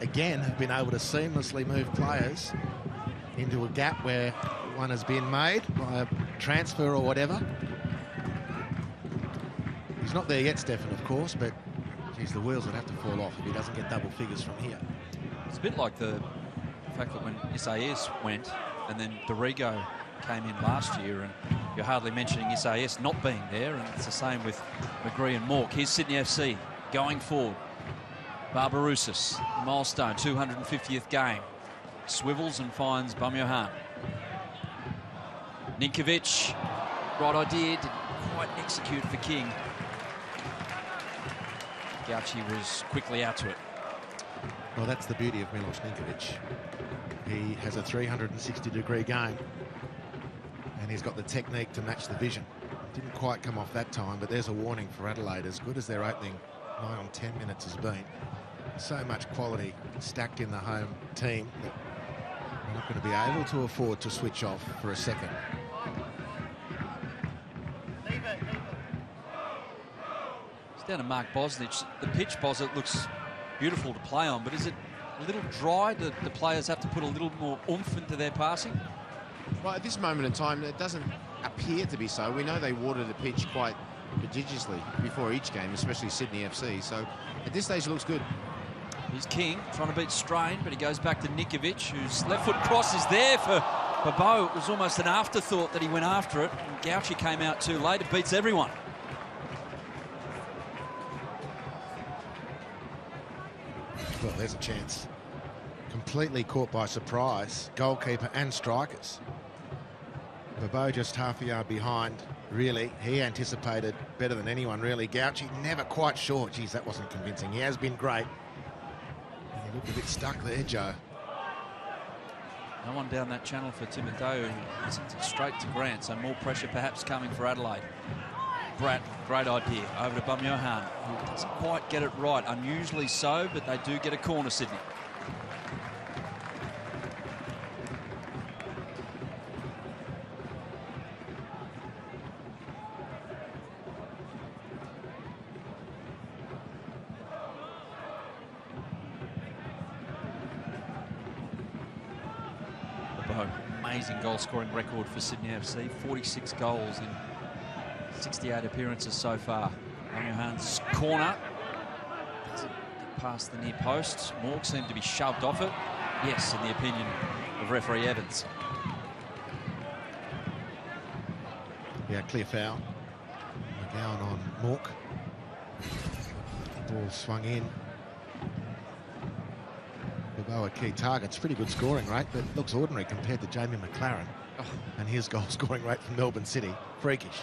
again, have been able to seamlessly move players into a gap where one has been made by a transfer or whatever. He's not there yet, Stefan, of course, but geez, the wheels would have to fall off if he doesn't get double figures from here. It's a bit like the fact that when Isaias went and then Dorigo came in last year, and you're hardly mentioning Isaias not being there, and it's the same with McGree and Mork. Here's Sydney FC going forward. Barbarousis, milestone, 250th game. Swivels and finds Bumyohan. Ninkovic, right idea, didn't quite execute for King. Gauci was quickly out to it. Well, that's the beauty of Milos Ninkovic. He has a 360-degree game, and he's got the technique to match the vision. Didn't quite come off that time, but there's a warning for Adelaide. As good as their opening 9 or 10 minutes has been, so much quality stacked in the home team that they're not going to be able to afford to switch off for a second. It's down to Mark Bosnich. The pitch, Bosnich, looks beautiful to play on, but is it a little dry? Do the players have to put a little more oomph into their passing? Well, at this moment in time, it doesn't appear to be so. We know they water the pitch quite prodigiously before each game, especially Sydney FC. So at this stage, it looks good. Here's King trying to beat Strain, but he goes back to Ninkovic, whose left foot cross is there for Beau. It was almost an afterthought that he went after it, and Gauci came out too late. It beats everyone. Well, there's a chance. Completely caught by surprise, goalkeeper and strikers. Beau just half a yard behind, really. He anticipated better than anyone, really. Gauci never quite sure. Geez, that wasn't convincing. He has been great. And he looked a bit stuck there, Joe. No one down that channel for Timoteo, who sends it straight to Grant, so more pressure perhaps coming for Adelaide. Bratt, great idea, over to Bumyohan, who doesn't quite get it right. Unusually so, but they do get a corner, Sydney. Amazing goal-scoring record for Sydney FC. 46 goals in 68 appearances so far. Bumyohan's corner doesn't get past the near post. Mork seemed to be shoved off it. Yes, in the opinion of referee Evans. Yeah, clear foul. McGowan on Mork. Ball swung in. Beau a key target. It's pretty good scoring rate, but looks ordinary compared to Jamie McLaren. Oh. And his goal scoring rate from Melbourne City. Freakish.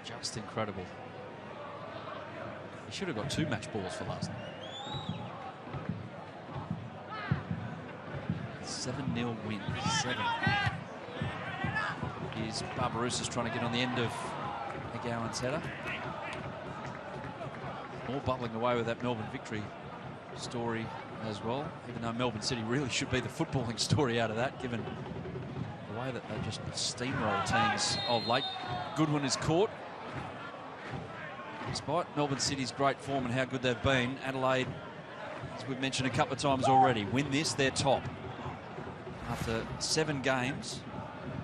Just incredible. He should have got 2 match balls for last night. 7-0 win. 7. Here's Barbarousis trying to get on the end of McGowan's header. All bubbling away with that Melbourne victory story as well, even though Melbourne City really should be the footballing story out of that, given the way that they just steamroll teams of late. Goodwin is caught. Despite Melbourne City's great form and how good they've been, Adelaide, as we've mentioned a couple of times already, win this, they're top. After 7 games,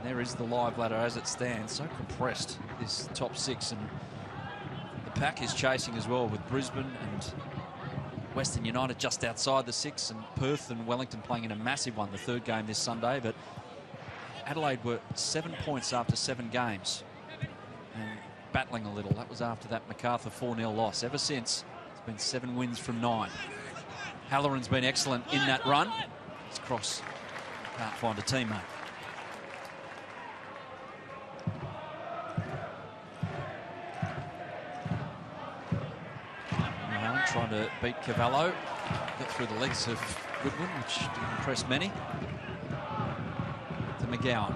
there is the live ladder as it stands, so compressed, this top 6, and the pack is chasing as well, with Brisbane and Western United just outside the 6, and Perth and Wellington playing in a massive one, the 3rd game this Sunday. But Adelaide were 7 points after 7 games and battling a little. That was after that MacArthur 4-0 loss. Ever since, it's been 7 wins from 9. Halloran's been excellent in that run. His cross can't find a teammate. Trying to beat Cavallo, get through the legs of Goodwin, which didn't impress many. To McGowan.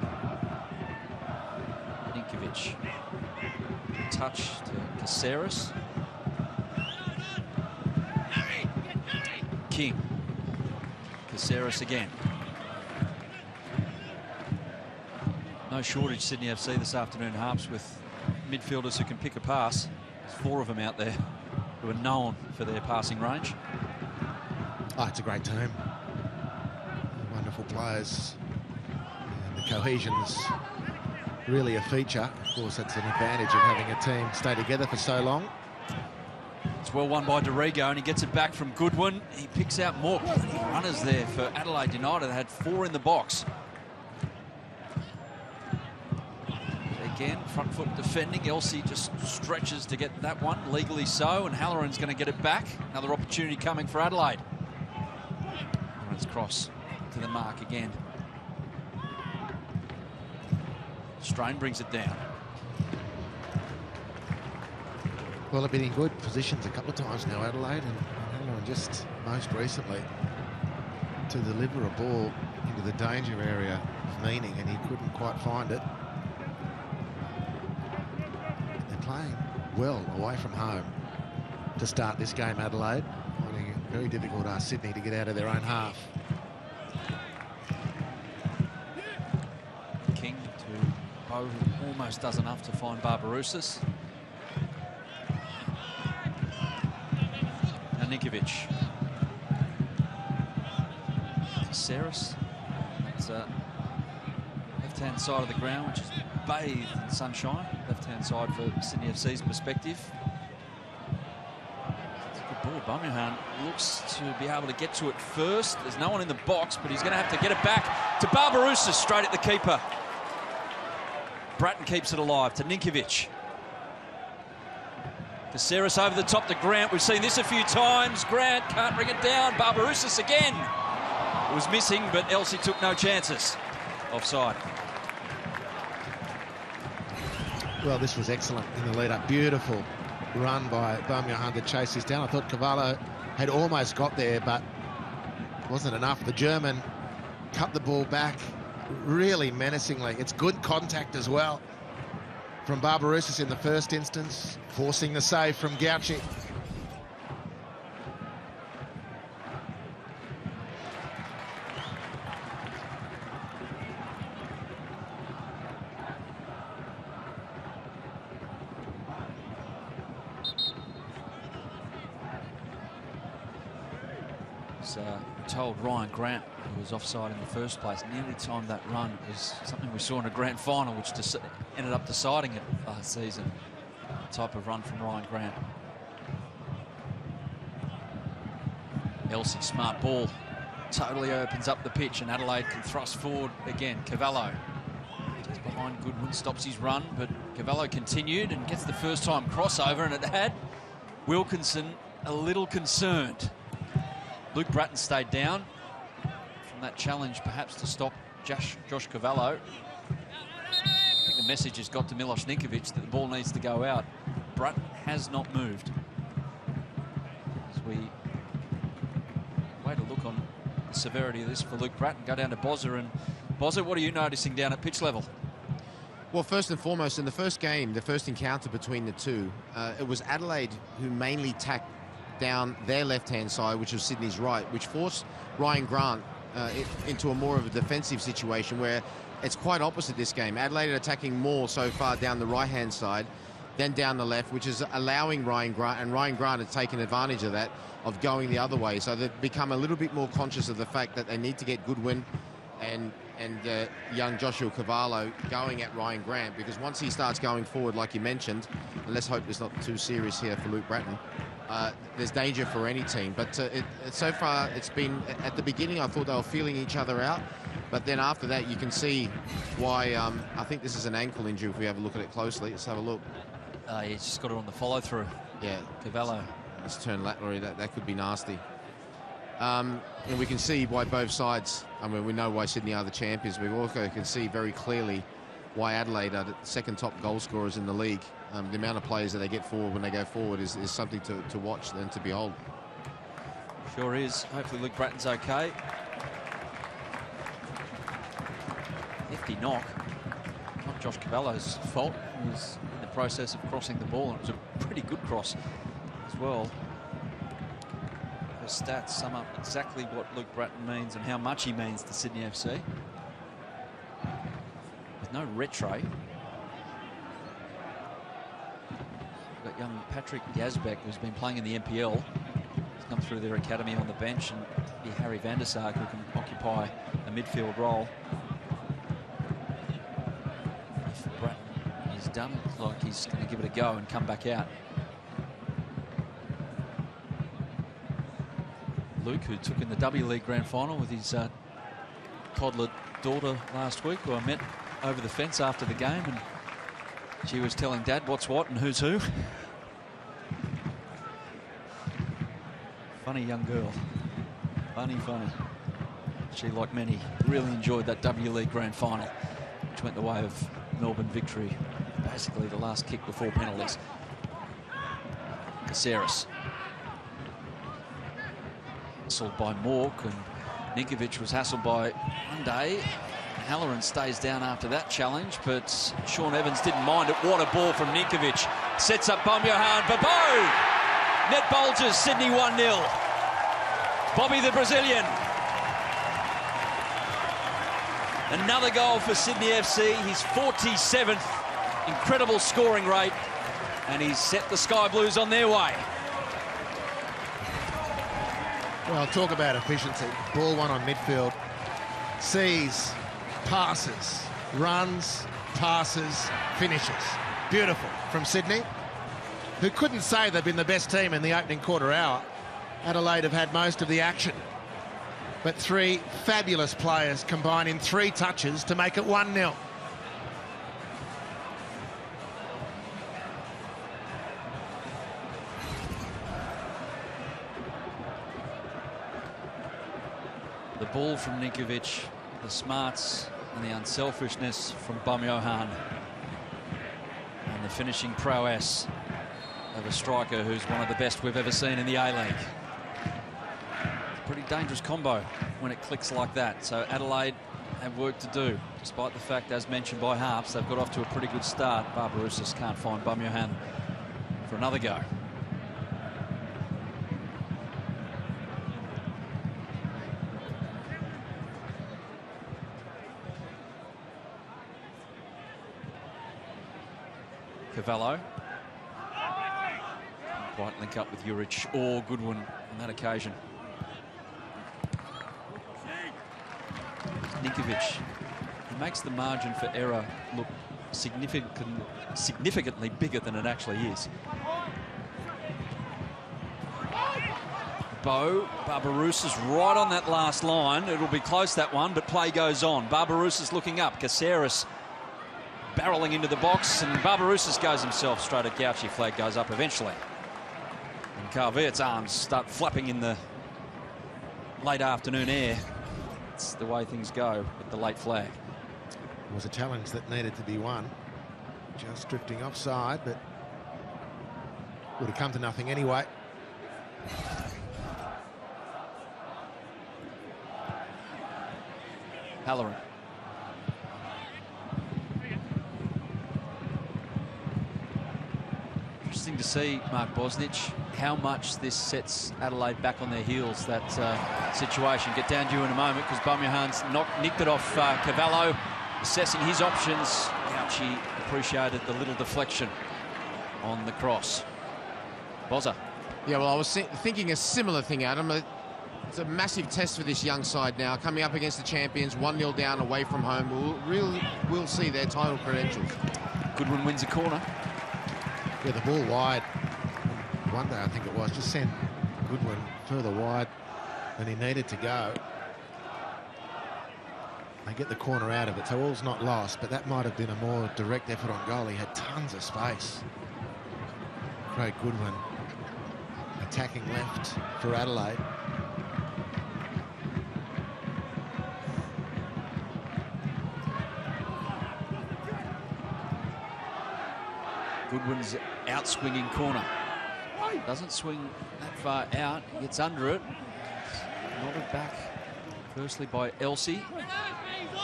Ninkovic. Touch to Caceres. King. Caceres again. No shortage, Sydney FC this afternoon, Harps, with midfielders who can pick a pass. There's 4 of them out there who are known for their passing range. Oh, it's a great team. Wonderful players. And the cohesion's really a feature. Of course, that's an advantage of having a team stay together for so long. It's well won by Dorigo, and he gets it back from Goodwin. He picks out more. Plenty of runners there for Adelaide United. They had 4 in the box. Again, front foot defending. Elsie just stretches to get that one, legally so, and Halloran's going to get it back. Another opportunity coming for Adelaide. Halloran's cross to the mark again. Strain brings it down. Well, they've been in good positions a couple of times now, Adelaide, and Halloran just most recently to deliver a ball into the danger area of Meaning, and he couldn't quite find it. They're playing well away from home to start this game, Adelaide. Finding it very difficult to ask Sydney to get out of their own half. King to Bow, who almost does enough to find Barbarousis. Now Ninkovic. Saris. That's left-hand side of the ground, which is bathed in sunshine. Left-hand side for Sydney FC's perspective. It's a good ball. Bumyahan looks to be able to get to it first. There's no one in the box, but he's going to have to get it back to Barbarousis, straight at the keeper. Bratton keeps it alive to Ninkovic. Caceres over the top to Grant. We've seen this a few times. Grant can't bring it down. Barbarousis again. It was missing, but Elsie took no chances. Offside. Well, this was excellent in the lead-up. Beautiful run by Bumyahan to chase this down. I thought Cavallo had almost got there, but wasn't enough. The German cut the ball back really menacingly. It's good contact as well from Barbarousis in the first instance, forcing the save from Gauci. Told Ryan Grant, who was offside in the first place, nearly timed that run. It was something we saw in a grand final, which ended up deciding it last season. The type of run from Ryan Grant. Elsie, smart ball, totally opens up the pitch, and Adelaide can thrust forward again. Cavallo just behind Goodwin, stops his run, but Cavallo continued and gets the first time crossover, and it had Wilkinson a little concerned. Luke Bratton stayed down from that challenge, perhaps to stop Josh Cavallo. I think the message has got to Milos Ninkovic that the ball needs to go out. Bratton has not moved. As we wait a look on the severity of this for Luke Bratton, go down to Bozza. And Bozza, what are you noticing down at pitch level? Well, first and foremost, in the first game, the first encounter between the two, it was Adelaide who mainly tacked down their left-hand side, which was Sydney's right, which forced Ryan Grant into a more of a defensive situation where it's quite opposite this game. Adelaide are attacking more so far down the right-hand side than down the left, which is allowing Ryan Grant, and Ryan Grant has taken advantage of that, of going the other way. So they've become a little bit more conscious of the fact that they need to get Goodwin and young Joshua Cavallo going at Ryan Grant, because once he starts going forward, like you mentioned, and let's hope it's not too serious here for Luke Bratton, there's danger for any team. But so far, it's been, at the beginning, I thought they were feeling each other out. But then after that, you can see why. I think this is an ankle injury if we have a look at it closely. Let's have a look. He's just got it on the follow-through. Yeah. Cavallo. Let's turn laterally. That could be nasty. And we can see why both sides, I mean, we know why Sydney are the champions. We also can see very clearly why Adelaide are the second top goal scorers in the league. The amount of players that they get forward when they go forward is something to watch and to behold. Sure is. Hopefully Luke Bratton's okay. Hefty knock. Not Josh Cavallo's fault. He was in the process of crossing the ball, and it was a pretty good cross as well. The stats sum up exactly what Luke Bratton means and how much he means to Sydney FC. With no retro. Got young Patrick Yazbek, who's been playing in the NPL. He's come through their academy on the bench, and be Harry van der Sark, who can occupy a midfield role. If Bratton is done, looks like he's going to give it a go and come back out. Luke, who took in the W League Grand Final with his toddler daughter last week, who I met over the fence after the game, and she was telling Dad what's what and who's who. Funny young girl. Funny. She, like many, really enjoyed that W League Grand Final, which went the way of Melbourne victory. Basically the last kick before penalties. Caceres. Hassled by Mork, and Ninkovic was hassled by Monday. Halloran stays down after that challenge, but Sean Evans didn't mind it. What a ball from Ninkovic. Sets up Bomyohan. Babo! Net bulges, Sydney 1-0. Bobby the Brazilian. Another goal for Sydney FC. His 47th. Incredible scoring rate. And he's set the Sky Blues on their way. Well, talk about efficiency. Ball one on midfield. Sees, passes, runs, passes, finishes. Beautiful from Sydney, who couldn't say they've been the best team in the opening quarter hour. Adelaide have had most of the action. But three fabulous players combine in 3 touches to make it 1-0. The ball from Ninkovic, the smarts and the unselfishness from Bomyohan, and the finishing prowess of a striker who's one of the best we've ever seen in the A-League. It's a pretty dangerous combo when it clicks like that. So Adelaide have work to do, despite the fact, as mentioned by Harps, they've got off to a pretty good start. Barbarouses can't find Bomyohan for another go. Cavallo. Quite link up with Juric or Goodwin on that occasion. Ninkovic. He makes the margin for error look significantly bigger than it actually is. Barbarouses right on that last line. It'll be close, that one, but play goes on. Barbarouses looking up. Caceres barreling into the box, and Barbarouses goes himself straight at Gauchi. Flag goes up eventually. And Carveit's arms start flapping in the late afternoon air. It's the way things go with the late flag. It was a challenge that needed to be won. Just drifting offside, but would have come to nothing anyway. Halloran. Interesting to see, Mark Bosnich, how much this sets Adelaide back on their heels, that situation. Get down to you in a moment, because Bomyohan's nicked it off Cavallo, assessing his options. Gauchi appreciated the little deflection on the cross. Bozza. Yeah, well, I was thinking a similar thing, Adam. It's a massive test for this young side now, coming up against the champions, 1-0 down away from home. We'll see their title credentials. Goodwin wins a corner. Yeah, the ball wide. One day, I think it was, just sent Goodwin further wide than he needed to go. They get the corner out of it, so all's not lost, but that might have been a more direct effort on goal. He had tons of space. Craig Goodwin attacking left for Adelaide. Goodwin's out-swinging corner. Doesn't swing that far out. He gets under it. Nodded back, firstly by Elsie.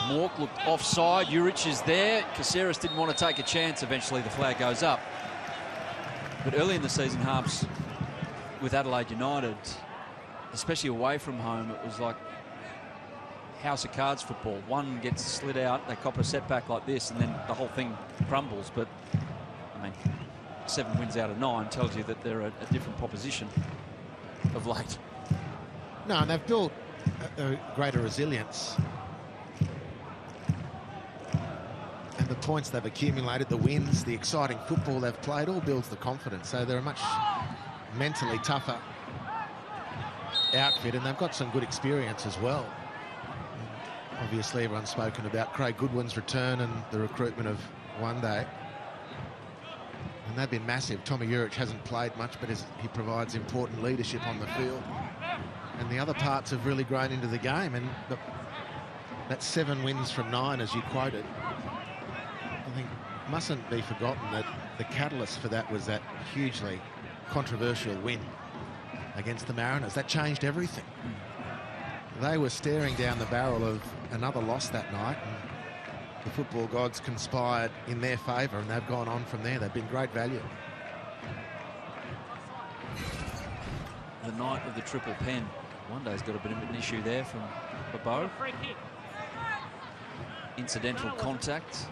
Mork looked offside. Juric is there. Caceres didn't want to take a chance. Eventually the flag goes up. But early in the season, Harps, with Adelaide United, especially away from home, it was like house of cards football. One gets slid out, they cop a setback like this, and then the whole thing crumbles. But I mean, 7 wins out of 9 tells you that they're a different proposition of late. No, and they've built a greater resilience. And the points they've accumulated, the wins, the exciting football they've played, all builds the confidence. So they're a much mentally tougher outfit, and they've got some good experience as well. Obviously, everyone's spoken about Craig Goodwin's return and the recruitment of One Day. And they've been massive. Tommy Urich hasn't played much, but he provides important leadership on the field. And the other parts have really grown into the game. And that 7 wins from 9, as you quoted, I think mustn't be forgotten that the catalyst for that was that hugely controversial win against the Mariners. That changed everything. They were staring down the barrel of another loss that night, and the football gods conspired in their favour, and they've gone on from there. They've been great value. The night of the triple pen. One Day's got a bit of an issue there from Bobo. Incidental contact.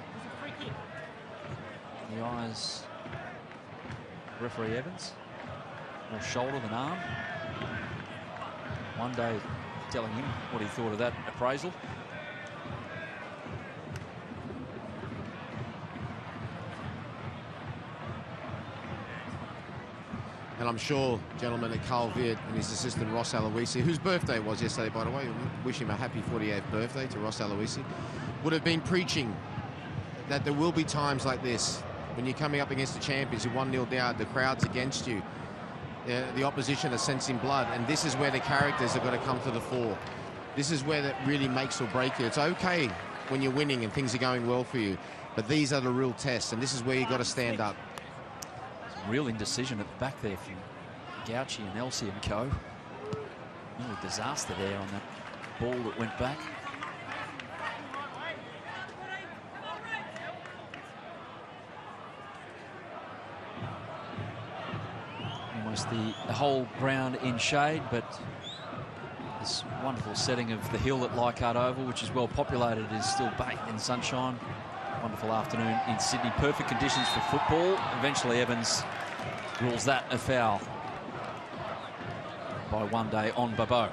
The eyes, referee Evans. More shoulder than arm. One Day telling him what he thought of that appraisal. And I'm sure, gentlemen, that Carl Viet and his assistant Ross Aloisi, whose birthday it was yesterday, by the way, wish him a happy 48th birthday to Ross Aloisi, would have been preaching that there will be times like this when you're coming up against the champions, you're 1-0 down, the crowd's against you, the opposition are sensing blood, and this is where the characters have got to come to the fore. This is where that really makes or break you. It's okay when you're winning and things are going well for you, but these are the real tests, and this is where you've got to stand up. Real indecision at the back there from Gauci and Elsie and co. Really disaster there on that ball that went back. Almost the whole ground in shade, but this wonderful setting of the hill at Leichhardt Oval, which is well populated, is still bathed in sunshine. Wonderful afternoon in Sydney. Perfect conditions for football. Eventually Evans rules that a foul by One Day on Bobo.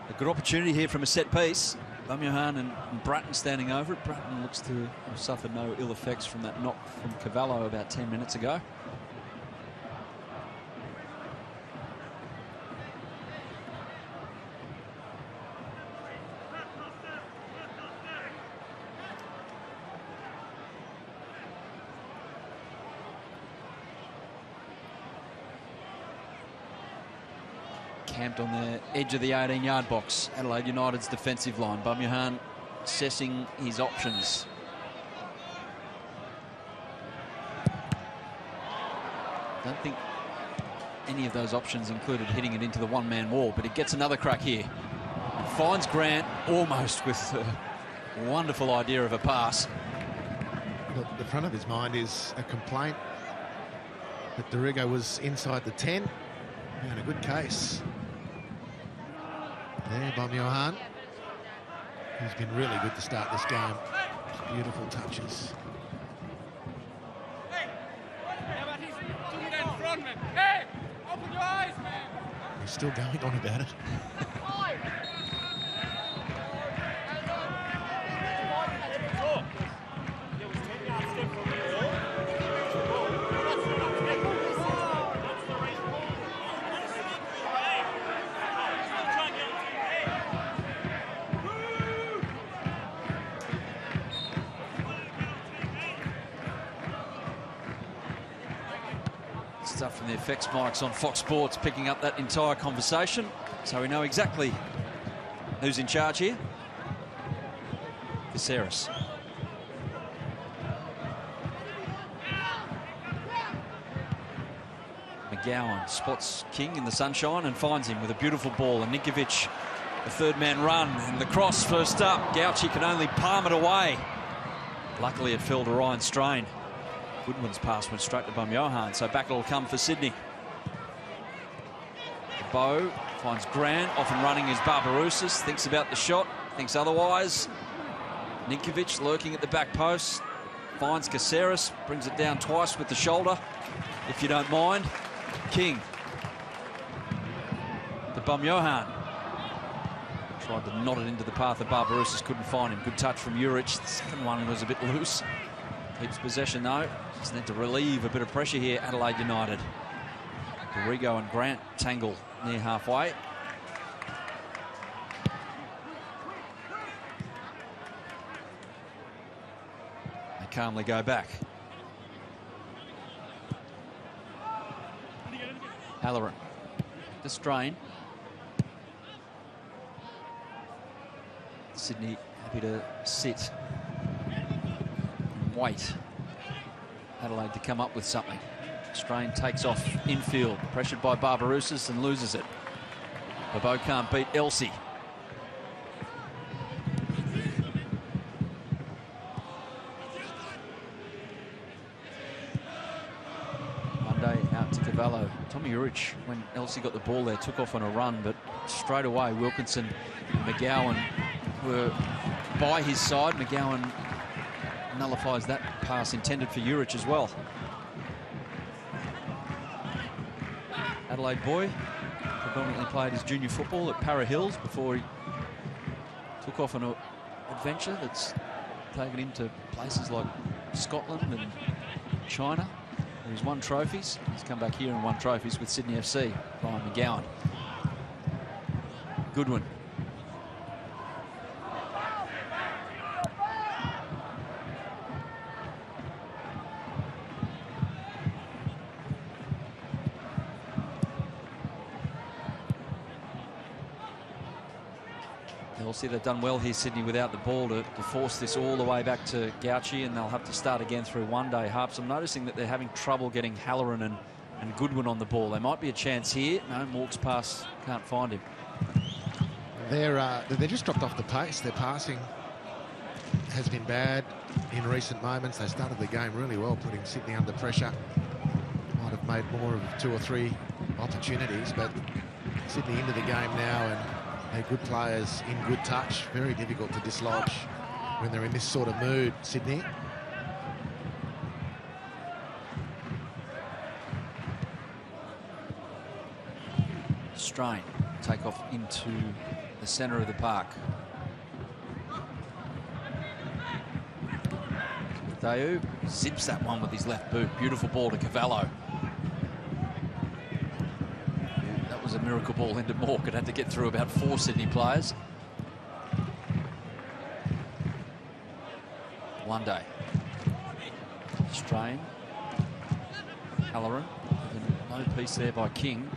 A good opportunity here from a set piece. Bumyohan and Bratton standing over it. Bratton looks to have suffered no ill effects from that knock from Cavallo about 10 minutes ago. Camped on the edge of the 18-yard box. Adelaide United's defensive line. Bumyohan assessing his options. Don't think any of those options included hitting it into the one-man wall, but he gets another crack here. Finds Grant almost with a wonderful idea of a pass. The front of his mind is a complaint that Dorigo was inside the 10. And a good case. There, Bumyohan. He's been really good to start this game. Beautiful touches. He's still going on about it. Stuff from the effects mics on Fox Sports picking up that entire conversation, so we know exactly who's in charge here. Viserys. McGowan spots King in the sunshine and finds him with a beautiful ball, and Ninkovic, the third-man run, and the cross first up. Gauci can only palm it away. Luckily it fell to Ryan Strain. Goodwin's pass went straight to Bumyohan, so back it'll come for Sydney. Bow finds Grant, off and running is Barbarousis, thinks about the shot, thinks otherwise. Ninkovic lurking at the back post. Finds Caceres, brings it down twice with the shoulder, if you don't mind. King. To Bumjohan. Tried to knot it into the path of Barbarouses, couldn't find him. Good touch from Juric. The second one was a bit loose. Keeps possession though. Just need to relieve a bit of pressure here, Adelaide United. Dorigo and Grant tangle near halfway. They calmly go back. Halloran. The strain. Sydney happy to sit and wait. Adelaide to come up with something. Strain takes off infield, pressured by Barbarouses and loses it. Bobo can't beat Elsie. Monday out to Cavallo. Tommy Juric, when Elsie got the ball there, took off on a run, but straight away Wilkinson and McGowan were by his side. McGowan nullifies that pass intended for Juric as well. Adelaide boy, predominantly played his junior football at Para Hills before he took off on an adventure that's taken him to places like Scotland and China, where he's won trophies. He's come back here and won trophies with Sydney FC. Ryan McGowan. Goodwin. They'll see they've done well here, Sydney, without the ball to force this all the way back to Gauci, and they'll have to start again through one day. Harps, I'm noticing that they're having trouble getting Halloran and Goodwin on the ball. There might be a chance here. No, Mork's pass, can't find him. They just dropped off the pace. Their passing has been bad in recent moments. They started the game really well, putting Sydney under pressure. Might have made more of 2 or 3 opportunities, but Sydney into the game now, and they're good players in good touch. Very difficult to dislodge when they're in this sort of mood, Sydney. Strain. Take off into the centre of the park. Dayu zips that one with his left boot. Beautiful ball to Cavallo. That was a miracle ball into Mork. It had to get through about 4 Sydney players. One day. Strain. Halloran. No piece there by King.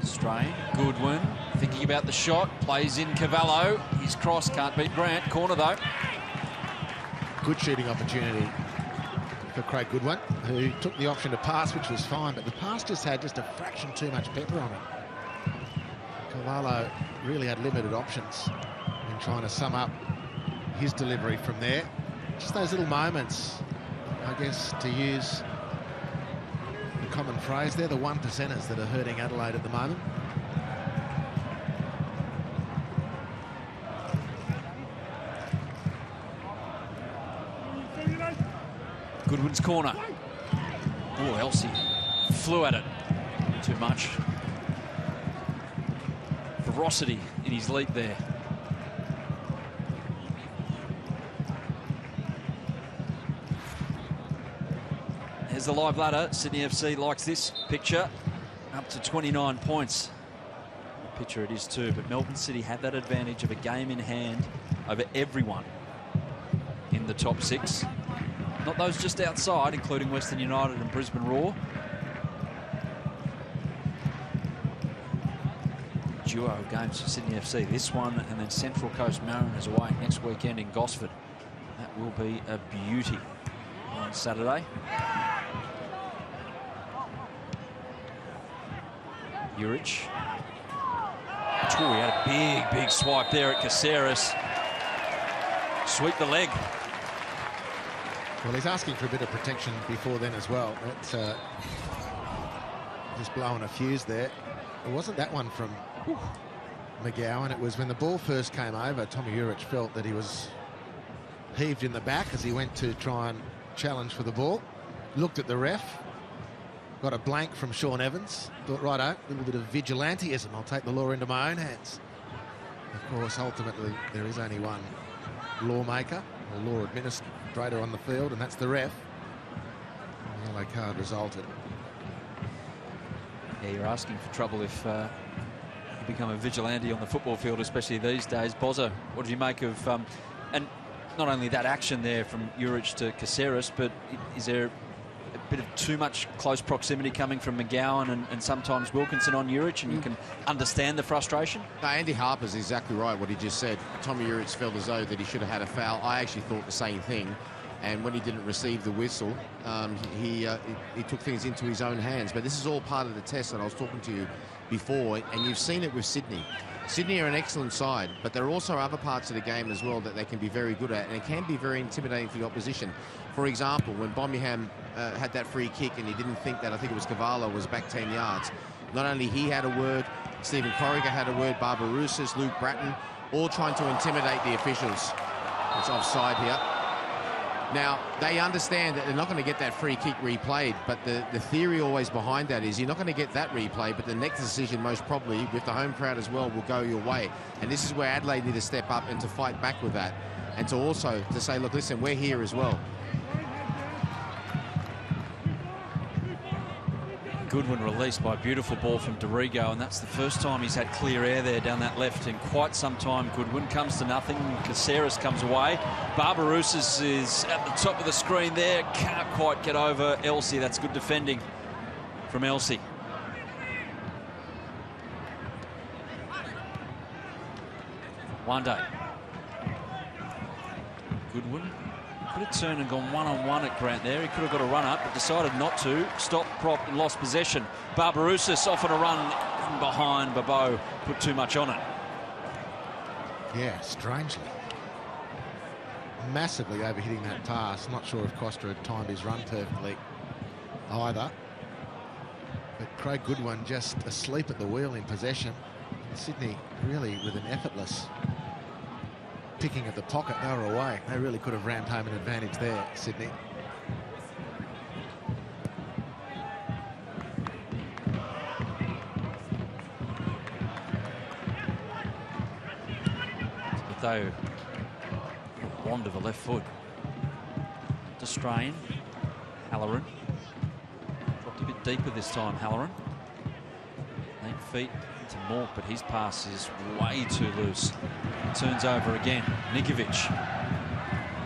Strain. Goodwin. Thinking about the shot. Plays in Cavallo. His cross can't beat Grant. Corner though. Good shooting opportunity for Craig Goodwin, who took the option to pass, which was fine, but the pass just had a fraction too much pepper on it. Cavallo really had limited options in trying to sum up his delivery from there. Just those little moments, I guess, to use the common phrase, they're the 1%ers that are hurting Adelaide at the moment. Goodwin's corner. Oh, Elsie flew at it. Too much ferocity in his leap there. There's the live ladder. Sydney FC likes this picture. Up to 29 points. Picture it is too, but Melbourne City had that advantage of a game in hand over everyone in the top 6. Not those just outside, including Western United and Brisbane Roar. Duo of games for Sydney FC. This one and then Central Coast Mariners away next weekend in Gosford. That will be a beauty on Saturday. Juric. Oh, he had a big swipe there at Caceres. Sweep the leg. Well, he's asking for a bit of protection before then as well. That's just blowing a fuse there. It wasn't that one from McGowan. It was when the ball first came over, Tommy Urich felt that he was heaved in the back as he went to try and challenge for the ball. Looked at the ref, got a blank from Sean Evans. Thought, righto, a little bit of vigilanteism. I'll take the law into my own hands. Of course, ultimately, there is only one lawmaker or law administrator on the field, and that's the ref. The yellow card resulted. Yeah, you're asking for trouble if you become a vigilante on the football field, especially these days. Bozza, what did you make of... and not only that action there from Urich to Caceres, but is there a bit of too much close proximity coming from McGowan and sometimes Wilkinson on Urich, and you can understand the frustration? No, Andy Harper's exactly right, what he just said. Tommy Urich felt as though that he should have had a foul. I actually thought the same thing. And when he didn't receive the whistle, he took things into his own hands. But this is all part of the test that I was talking to you before, and you've seen it with Sydney. Sydney are an excellent side, but there are also other parts of the game as well that they can be very good at, and it can be very intimidating for the opposition. For example, when Birmingham had that free kick and he didn't think that, I think it was Cavallo, was back 10 yards. Not only he had a word, Stephen Corrigan had a word, Barbarouses, Luke Bratton, all trying to intimidate the officials. It's offside here. Now, they understand that they're not going to get that free kick replayed, but the theory always behind that is you're not going to get that replay, but the next decision, most probably, with the home crowd as well, will go your way. And this is where Adelaide need to step up and to fight back with that. And to also to say, look, listen, we're here as well. Goodwin released by a beautiful ball from Dorigo, and that's the first time he's had clear air there down that left in quite some time. Goodwin comes to nothing. Caceres comes away. Barbarouses is at the top of the screen there. Can't quite get over Elsey. That's good defending from Elsey. One day. Goodwin could have turned and gone one-on-one at Grant there. He could have got a run-up, but decided not to. Stopped, propped, and lost possession. Barbarouses off on a run from behind. Babo put too much on it. Yeah, strangely. Massively overhitting that pass. Not sure if Costa had timed his run perfectly either. But Craig Goodwin just asleep at the wheel in possession. Sydney really with an effortless picking at the pocket. They were away. They really could have rammed home an advantage there, Sydney. But though wand of a left foot to Strain. Halloran dropped a bit deeper this time. Halloran 8 feet to Mork, but his pass is way too loose. Turns over again. Ninkovic.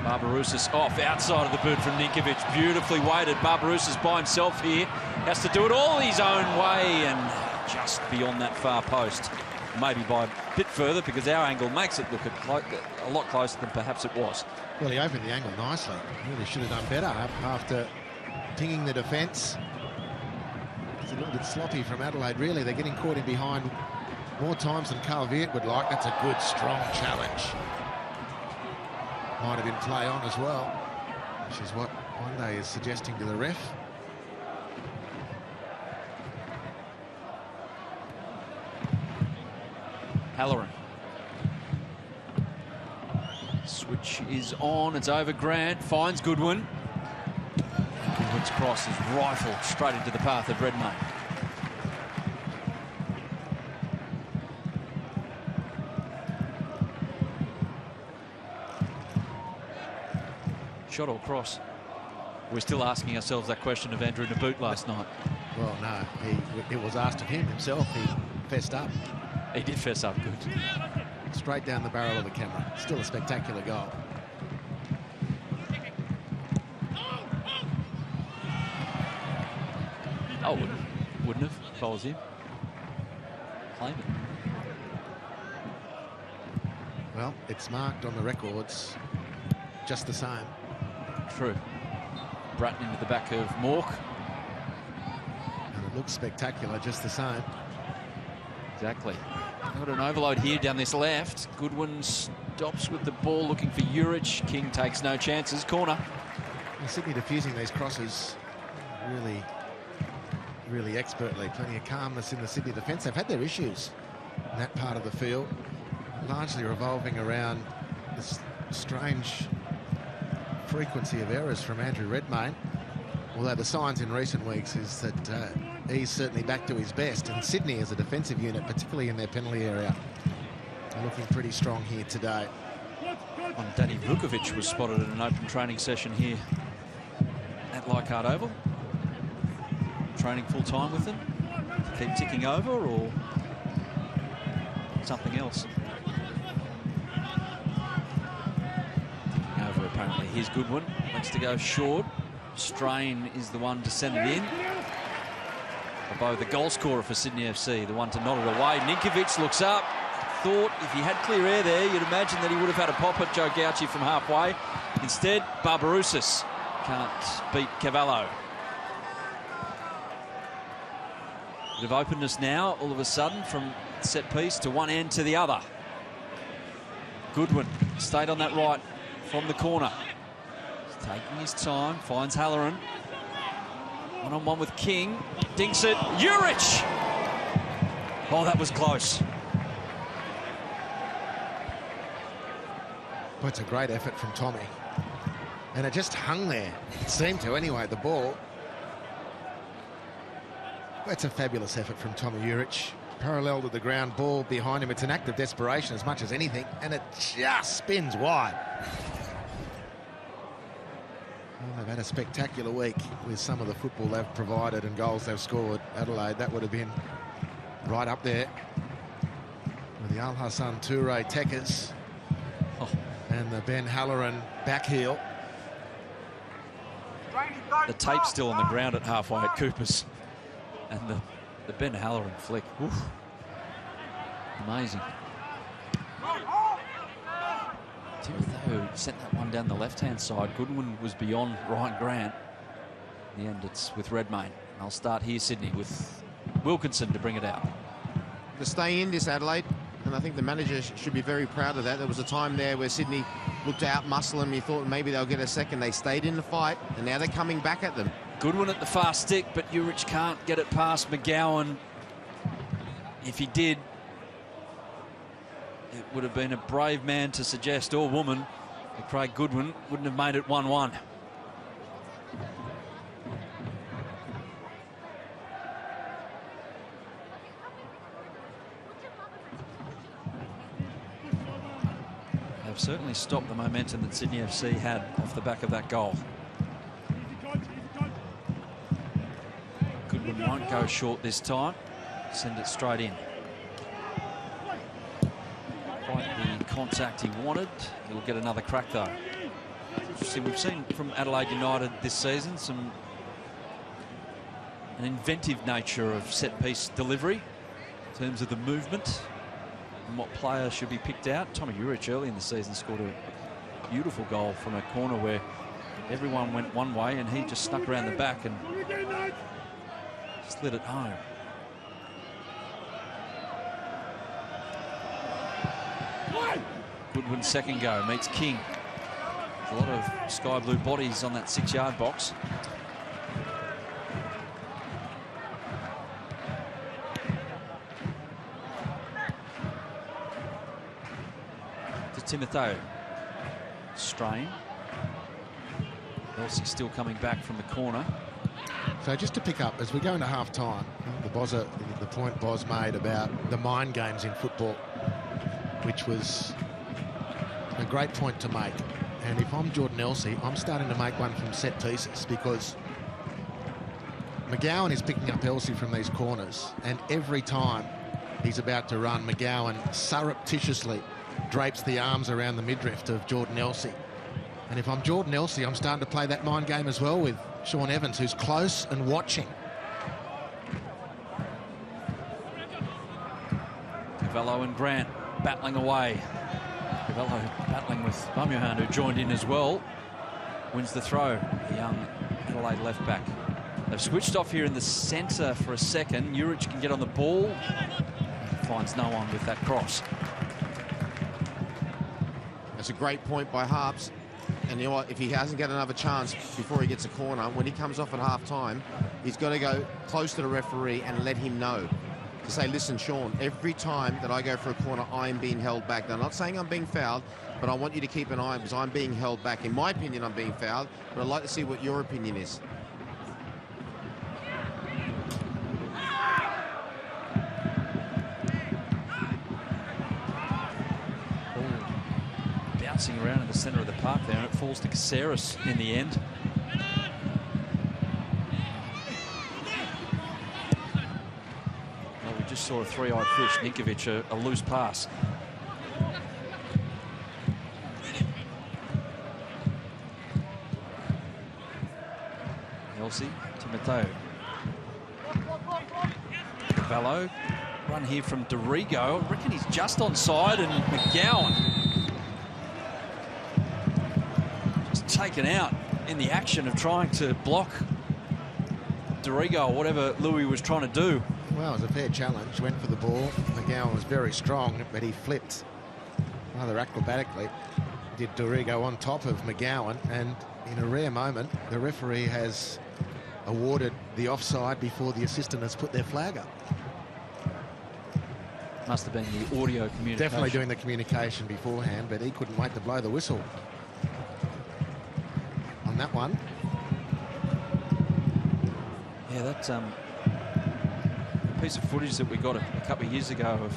Barbarouses off outside of the boot from Ninkovic. Beautifully weighted. Barbarouses by himself here. Has to do it all his own way and just beyond that far post. Maybe by a bit further because our angle makes it look a lot closer than perhaps it was. Well, he opened the angle nicely. Really should have done better after pinging the defence. It's a little bit sloppy from Adelaide, really. They're getting caught in behind more times than Carl Viet would like. That's a good, strong challenge. Might have been play on as well, which is what Wande is suggesting to the ref. Halloran. Switch is on. It's over Grant. Finds Goodwin. Goodwin's cross is rifled straight into the path of Redmayne. Shot or cross? We're still asking ourselves that question of Andrew Naboot last night. Well, no, it was asked of him himself. He fessed up. He did fess up, good. Straight down the barrel of the camera. Still a spectacular goal. Oh, wouldn't have, if I was him. Claim it. Well, it's marked on the records just the same. True. Bratton into the back of Mork. And it looks spectacular just the same. Exactly. Got an overload here down this left. Goodwin stops with the ball looking for Urich. King takes no chances. Corner. And Sydney diffusing these crosses really expertly. Plenty of calmness in the Sydney defence. They've had their issues in that part of the field, largely revolving around this strange frequency of errors from Andrew Redmayne. Although the signs in recent weeks is that he's certainly back to his best. And Sydney as a defensive unit, particularly in their penalty area, are looking pretty strong here today. Danny Vukovic was spotted at an open training session here at Leichhardt Oval. Training full-time with them. To keep ticking over or something else? Ticking over apparently. Here's Goodwin. Wants to go short. Strain is the one to send it in. Although the goal scorer for Sydney FC, the one to nod it away. Ninkovic looks up. Thought if he had clear air there, you'd imagine that he would have had a pop at Joe Gauci from halfway. Instead, Barbarousis can't beat Cavallo. Bit of openness now, all of a sudden, from set piece to one end to the other. Goodwin stayed on that right from the corner. He's taking his time, finds Halloran. One-on-one with King. Dinks it. Juric! Oh, that was close. But it's a great effort from Tommy. And it just hung there. It seemed to anyway, the ball. That's a fabulous effort from Tommy Juric. Parallel to the ground, ball behind him. It's an act of desperation as much as anything. And it just spins wide. Well, they've had a spectacular week with some of the football they've provided and goals they've scored. Adelaide, that would have been right up there with the Al Hassan Toure Tekkers and the Ben Halloran back heel. The tape's still on the ground at halfway at Cooper's. And the Ben Halloran flick. Oof. Amazing. Timothy sent that one down the left-hand side. Goodwin was beyond Ryan Grant. In the end, it's with Redmayne. I'll start here, Sydney, with Wilkinson to bring it out. To stay in this, Adelaide, and I think the manager should be very proud of that. There was a time there where Sydney looked to out-muscle them. You thought maybe they'll get a second. They stayed in the fight, and now they're coming back at them. Goodwin at the far stick, but Juric can't get it past McGowan. If he did, it would have been a brave man to suggest, or woman, that Craig Goodwin wouldn't have made it 1-1. They've certainly stopped the momentum that Sydney FC had off the back of that goal. Goodwin won't go short this time. Send it straight in. Quite the contact he wanted. He'll get another crack though. Interesting. We've seen from Adelaide United this season an inventive nature of set-piece delivery in terms of the movement and what players should be picked out. Tommy Juric early in the season scored a beautiful goal from a corner where everyone went one way and he just snuck around the back and slid it home. Goodwin's second go meets King. There's a lot of sky blue bodies on that 6-yard box. To Timothy. Strain. Elsie still coming back from the corner. So just to pick up, as we go into half-time, the point Boz made about the mind games in football, which was a great point to make. And if I'm Jordan Elsey, I'm starting to make one from set pieces, because McGowan is picking up Elsey from these corners, and every time he's about to run, McGowan surreptitiously drapes the arms around the midriff of Jordan Elsey. And if I'm Jordan Elsey, I'm starting to play that mind game as well with Sean Evans, who's close and watching. Cavallo and Grant battling away. Cavallo battling with Bumyahan, who joined in as well. Wins the throw, the young Adelaide left back. They've switched off here in the centre for a second. Juric can get on the ball. Finds no one with that cross. That's a great point by Harps. And you know what, if he hasn't got another chance before he gets a corner, when he comes off at half-time, he's got to go close to the referee and let him know. to say, listen, Sean, every time that I go for a corner, I'm being held back. Now, I'm not saying I'm being fouled, but I want you to keep an eye on because I'm being held back. In my opinion, I'm being fouled, but I'd like to see what your opinion is. Bouncing around in the centre of the park there, and it falls to Caceres in the end. Well, we just saw a three-eyed fish, Ninkovic, a loose pass. Elsie to Matteo. Vallo, run here from Dorigo. I reckon he's just onside, and McGowan taken out in the action of trying to block Dorigo or whatever Louis was trying to do. Well, it was a fair challenge. Went for the ball. McGowan was very strong, but he flipped rather acrobatically. Did Dorigo on top of McGowan, and in a rare moment, the referee has awarded the offside before the assistant has put their flag up. Must have been the audio communication. Definitely doing the communication beforehand, but he couldn't wait to blow the whistle on that one. Yeah, that piece of footage that we got a couple of years ago of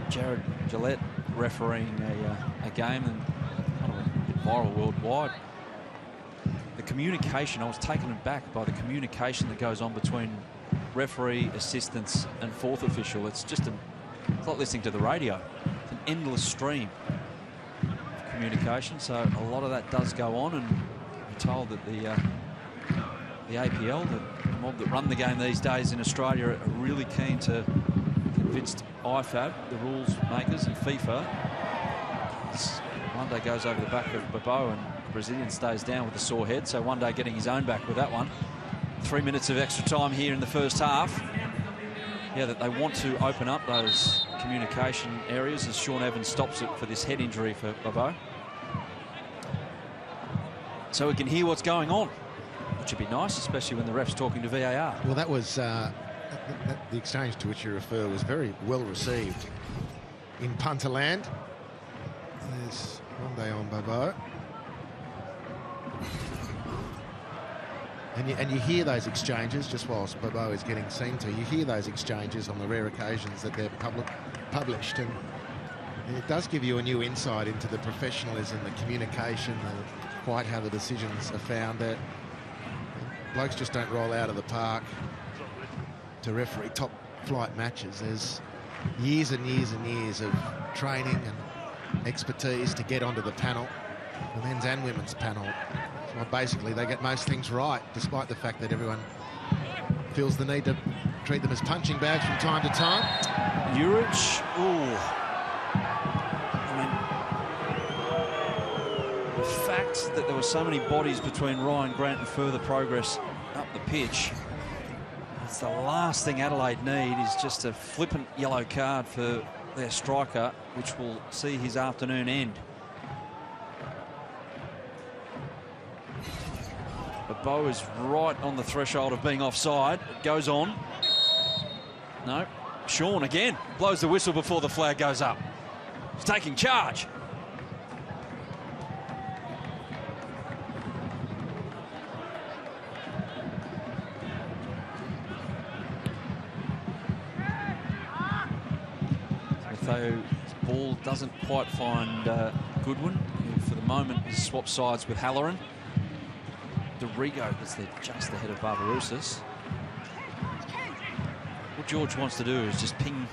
Jared Gillette refereeing a game and kind of went viral worldwide. The communication, I was taken aback by the communication that goes on between referee, assistants and fourth official. It's just it's like listening to the radio. It's an endless stream of communication, so a lot of that does go on, and we're told that the APL, the mob that run the game these days in Australia, are really keen to convince IFAB, the rules makers, and FIFA. One day goes over the back of Babo, and the Brazilian stays down with a sore head, so one day getting his own back with that one. 3 minutes of extra time here in the first half. Yeah, that they want to open up those communication areas as Sean Evans stops it for this head injury for Babo. So we can hear what's going on, which would be nice, especially when the ref's talking to VAR. Well, that was the exchange to which you refer was very well received in Punterland. There's one day on Babo. And you hear those exchanges just whilst Babo is getting seen to. You hear those exchanges on the rare occasions that they're published, and it does give you a new insight into the professionalism, the communication, and quite how the decisions are found. That blokes just don't roll out of the park to referee top flight matches. There's years and years and years of training and expertise to get onto the panel, the men's and women's panel. Well, basically, they get most things right, despite the fact that everyone feels the need to treat them as punching bags from time to time. Juric, ooh. I mean, the fact that there were so many bodies between Ryan Grant and further progress up the pitch, it's the last thing Adelaide need is just a flippant yellow card for their striker, which will see his afternoon end. Babo is right on the threshold of being offside. It goes on. No. Sean again blows the whistle before the flag goes up. He's taking charge. Matheo's ball doesn't quite find Goodwin, who for the moment has swapped sides with Halloran. Dorigo gets there just ahead of Barbarouses. What George wants to do is just ping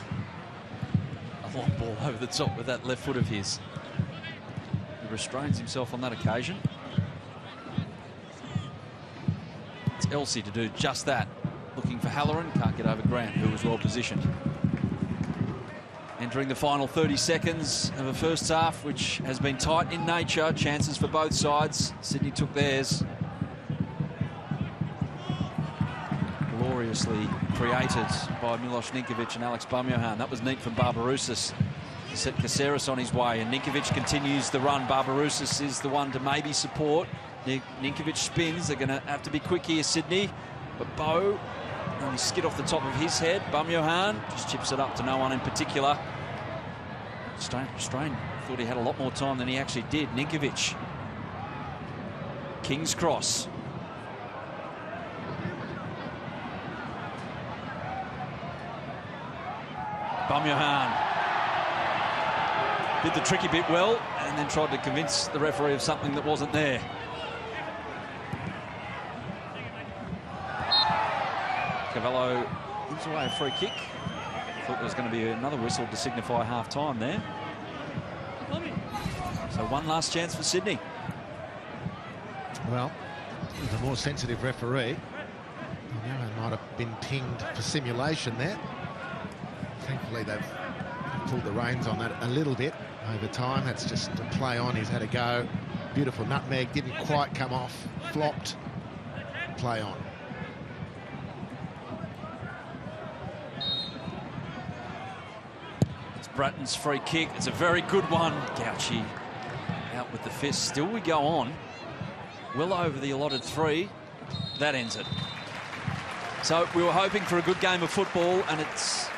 a long ball over the top with that left foot of his. He restrains himself on that occasion. It's Elsie to do just that. Looking for Halloran, can't get over Grant, who was well positioned. Entering the final 30 seconds of a first half, which has been tight in nature. Chances for both sides. Sydney took theirs. Gloriously created by Milos Ninkovic and Alex Bumjohan. That was neat from Barbarouses. He set Caceres on his way, and Ninkovic continues the run. Barbarouses is the one to maybe support. Ninkovic spins. They're going to have to be quick here, Sydney. But Bo And he skid off the top of his head. Bumjohan just chips it up to no one in particular. Strain thought he had a lot more time than he actually did. Ninkovic. King's Cross. Bumjohan did the tricky bit well and then tried to convince the referee of something that wasn't there. Cavallo gives away a free kick. Thought there was going to be another whistle to signify half-time there. So one last chance for Sydney. Well, the more sensitive referee. It might have been pinged for simulation there. Thankfully, they've pulled the reins on that a little bit over time. That's just a play on. He's had a go. Beautiful nutmeg. Didn't quite come off. Flopped. Play on. It's Bratton's free kick. It's a very good one. Gauchi out with the fist. Still we go on. Well over the allotted 3. That ends it. So we were hoping for a good game of football, and it's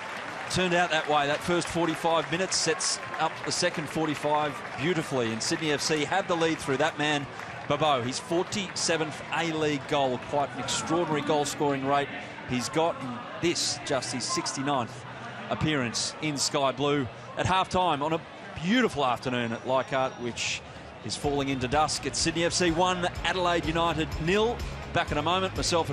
turned out that way. That first 45 minutes sets up the second 45 beautifully, and Sydney FC have the lead through that man, Bobo. His 47th A-League goal, quite an extraordinary goal-scoring rate. He's gotten this just his 69th appearance in Sky Blue at half-time on a beautiful afternoon at Leichhardt, which is falling into dusk. It's Sydney FC 1, Adelaide United 0. Back in a moment, myself and